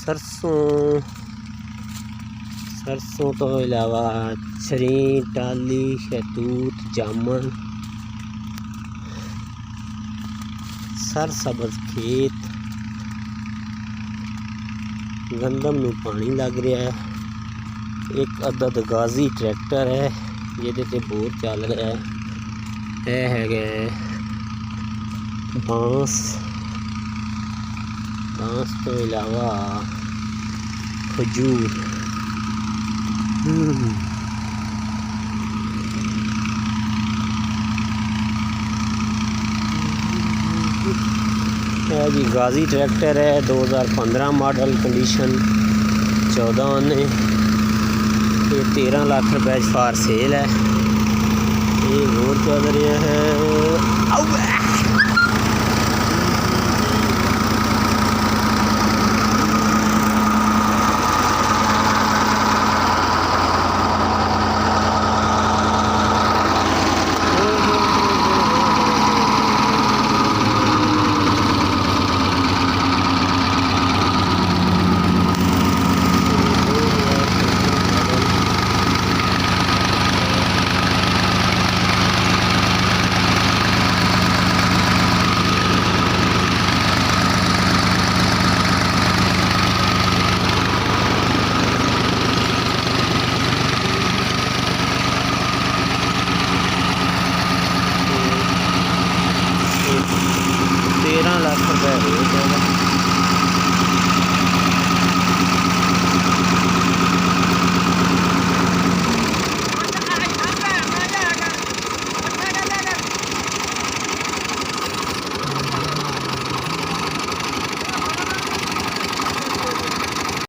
सरसों तो इलावा छरी, टाली, शहतूत, जामन, सरसब्ज खेत, गंदम में पानी लग रहा है। एक अदद गाजी ट्रैक्टर है जिहदे ते बोर चल रहा है। यह है बांस तो इलावा खजूर। यह जी गाजी ट्रैक्टर है 2015 मॉडल, कंडीशन 14 ने। ये 13 लाख रुपए फॉर सेल है। ये बोर चल रहा है।